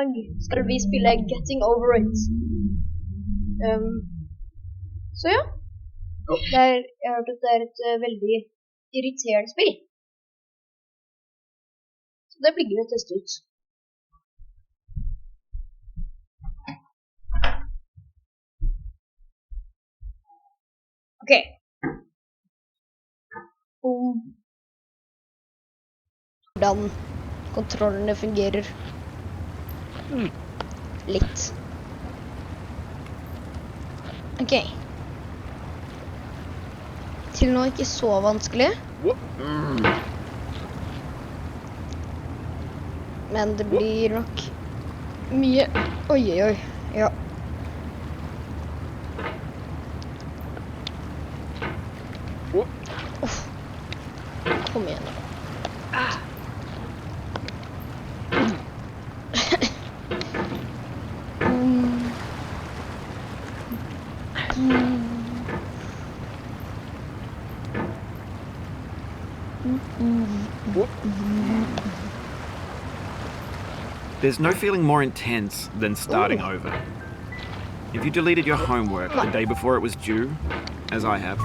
dag skal vi spille Getting Over It. Så ja. Jeg har hørt at det er et veldig irriterende spill. Så det blir gøy å teste ut. Ok. Hvordan kontrollene fungerer. Litt. Ok. Til nå ikke så vanskelig. Men det blir nok mye. Oi, ja. Kom igjen. There's no feeling more intense than starting over. If you deleted your homework the day before it was due, as I have,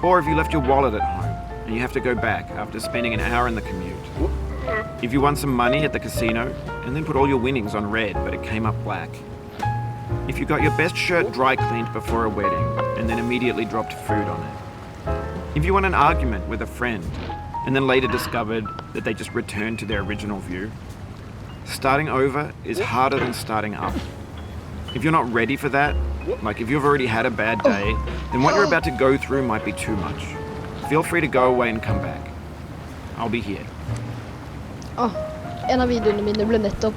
or if you left your wallet at home and you have to go back after spending an hour in the commute. If you won some money at the casino and then put all your winnings on red but it came up black. If you got your best shirt dry cleaned before a wedding and then immediately dropped food on it. If you won an argument with a friend and then later discovered that they just returned to their original view. Starting over is harder than starting up. If you're not ready for that, like if you've already had a bad day, then what you're about to go through might be too much. Feel free to go away and come back. I'll be here. En av videoene mine ble nettopp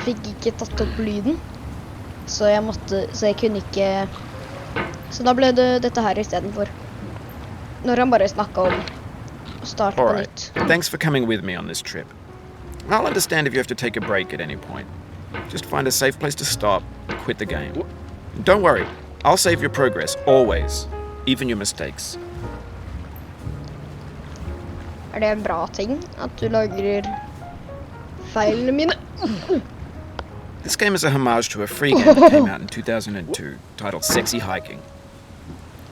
fikk ikke tatt opp lyden. Så jeg kunne ikke. Så da ble det dette her I stedet for. Når han bare snakket om å starte på nytt. Thanks for coming with me on this trip. I'll understand if you have to take a break at any point. Just find a safe place to stop, quit the game. Don't worry, I'll save your progress, always. Even your mistakes. Det en bra ting at du lagrer feilene mine? This game is a homage to a free game that came out in 2002, titled Sexy Hiking.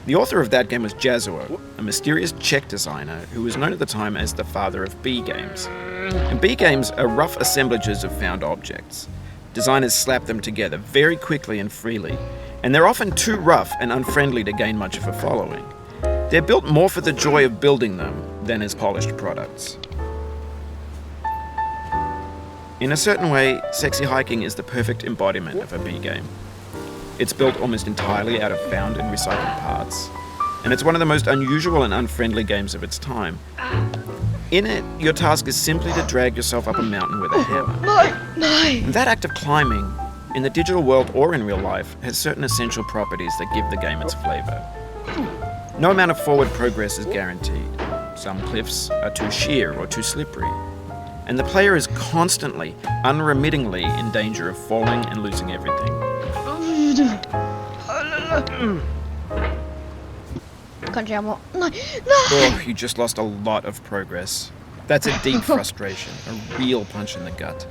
The author of that game was Jazuo, a mysterious Czech designer who was known at the time as the father of B games. And B games are rough assemblages of found objects. Designers slap them together very quickly and freely, and they're often too rough and unfriendly to gain much of a following. They're built more for the joy of building them than as polished products. In a certain way, Sexy Hiking is the perfect embodiment of a B game. It's built almost entirely out of found and recycled parts, and it's one of the most unusual and unfriendly games of its time. In it, your task is simply to drag yourself up a mountain with a hammer. And that act of climbing, in the digital world or in real life, has certain essential properties that give the game its flavor. No amount of forward progress is guaranteed. Some cliffs are too sheer or too slippery. And the player is constantly, unremittingly in danger of falling and losing everything. Oh, you just lost a lot of progress. That's a deep frustration, a real punch in the gut.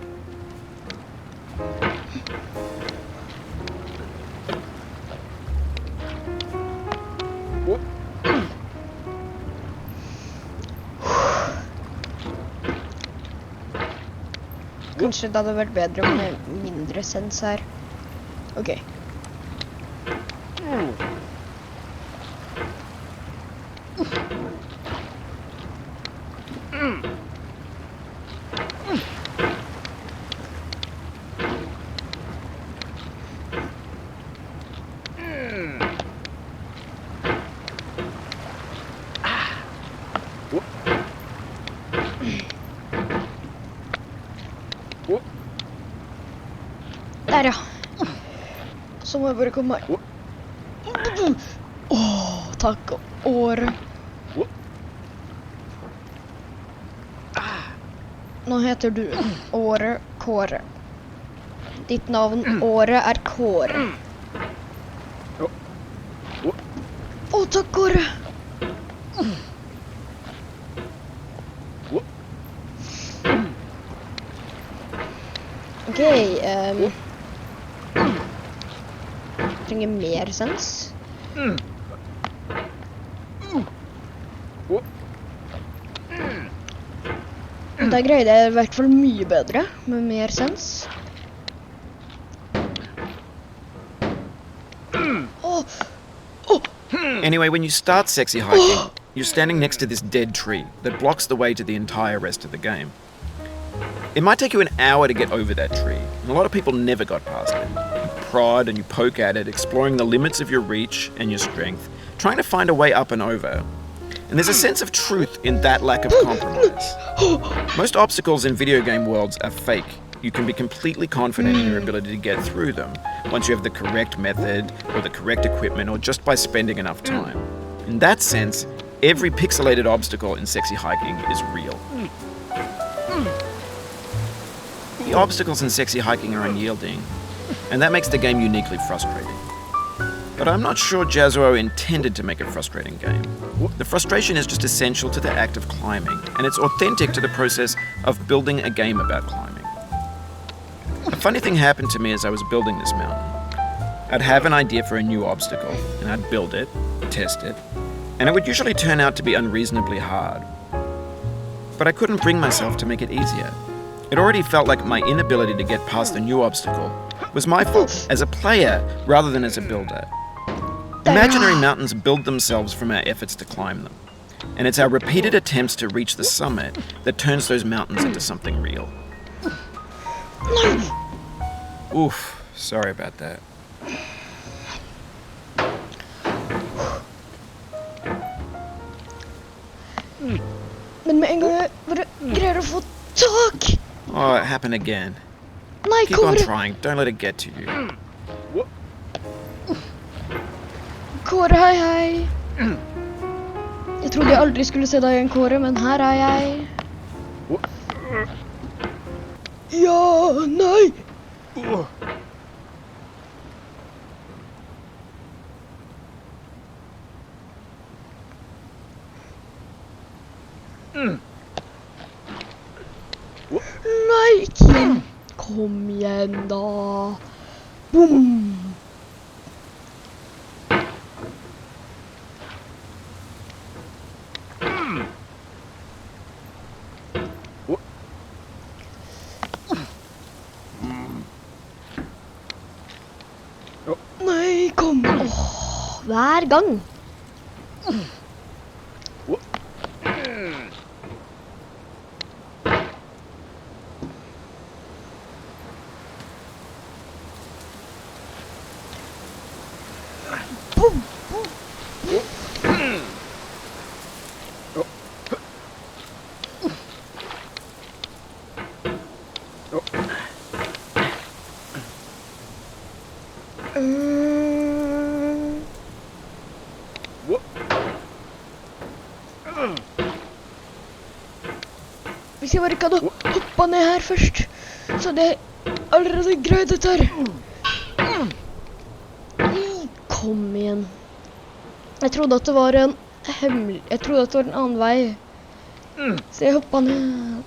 Kanskje det hadde vært bedre med mindre sens her. Ok. Der ja. Så må jeg bare komme meg. Takk året. Nå heter du Året Kåre. Ditt navn Året Kåre. Takk Kåre. Ok, trenger mer sens. Der greide jeg i hvert fall mye bedre, med mer sens. Åh! Anyway, when you start sexy hiking, you're standing next to this dead tree that blocks the way to the entire rest of the game. It might take you an hour to get over that tree, and a lot of people never got past it. You prod and you poke at it, exploring the limits of your reach and your strength, trying to find a way up and over. And there's a sense of truth in that lack of compromise. Most obstacles in video game worlds are fake. You can be completely confident in your ability to get through them once you have the correct method or the correct equipment or just by spending enough time. In that sense, every pixelated obstacle in sexy hiking is real. The obstacles in sexy hiking are unyielding, and that makes the game uniquely frustrating. But I'm not sure Jazzuo intended to make a frustrating game. The frustration is just essential to the act of climbing, and it's authentic to the process of building a game about climbing. A funny thing happened to me as I was building this mountain. I'd have an idea for a new obstacle, and I'd build it, test it, and it would usually turn out to be unreasonably hard. But I couldn't bring myself to make it easier. It already felt like my inability to get past the new obstacle was my fault as a player rather than as a builder. Imaginary mountains build themselves from our efforts to climb them, and it's our repeated attempts to reach the summit that turns those mountains into something real. Oof, sorry about that. Men med en gang jeg bare greier å få tak! Oh, it happened again. Nei, Keep on Kåre! trying, don't let it get to you. Kåre, hei, hei. Jeg trodde jeg aldri skulle se deg igjen, Kåre, men her er jeg. Ja, nei! Nei, ikke igjen. Kom igjen da. Boom! Nei, kom. Åh, hver gang. Boom, boom. Hvis jeg bare ikke hadde hoppet ned her først, så hadde jeg allerede greid dette her. Kom igjen. Jeg trodde at det var en hemmelig... Jeg trodde at det var en annen vei. Så jeg hoppet ned.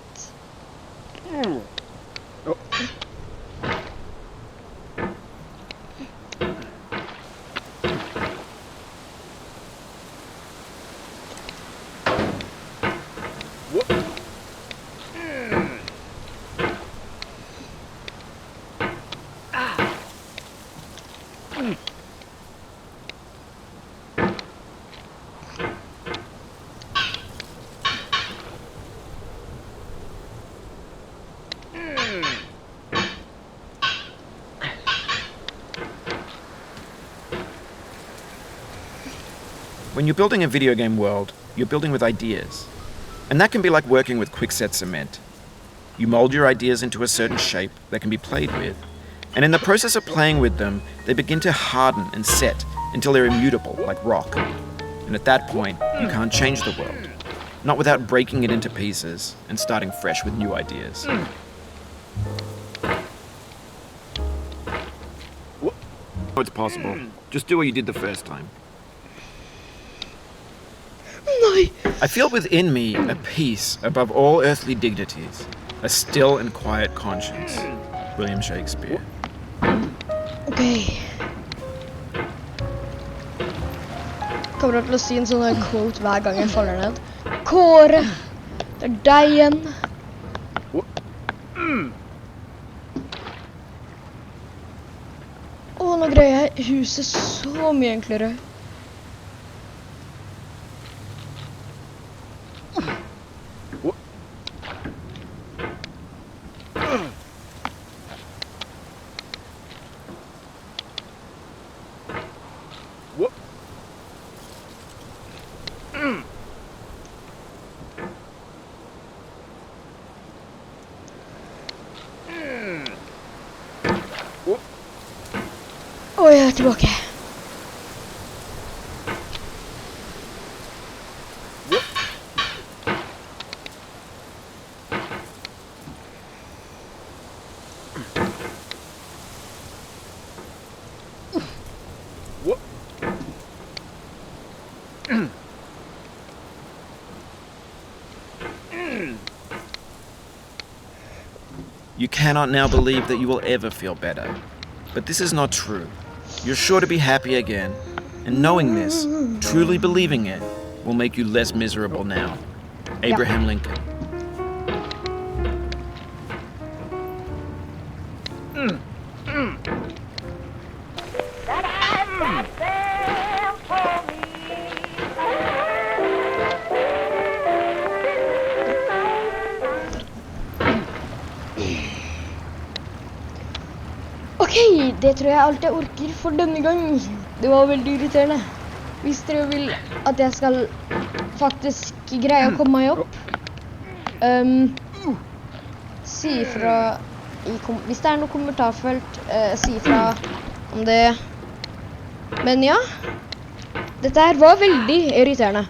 When you're building a video game world, you're building with ideas. And that can be like working with quickset cement. You mold your ideas into a certain shape that can be played with. And in the process of playing with them, they begin to harden and set until they're immutable, like rock. And at that point, you can't change the world. Not without breaking it into pieces and starting fresh with new ideas. It's possible. Just do what you did the first time. Nei! I feel within me a peace above all earthly dignities, a still and quiet conscience. William Shakespeare. Ok. Kommer til å si en sånn quote hver gang jeg faller ned. Kåre, det er deg igjen. Nå greier jeg huset så mye enklere. Jeg er tilbake. You cannot now believe that you will ever feel better. But this is not true. You're sure to be happy again. And knowing this, truly believing it, will make you less miserable now. Abraham Lincoln. Ok, det tror jeg alt jeg orker for denne gang. Det var veldig irriterende. Hvis dere vil at jeg skal faktisk greie å komme meg opp, si ifra hvis det er noe kommentarfelt, si ifra om det. Men ja, dette her var veldig irriterende.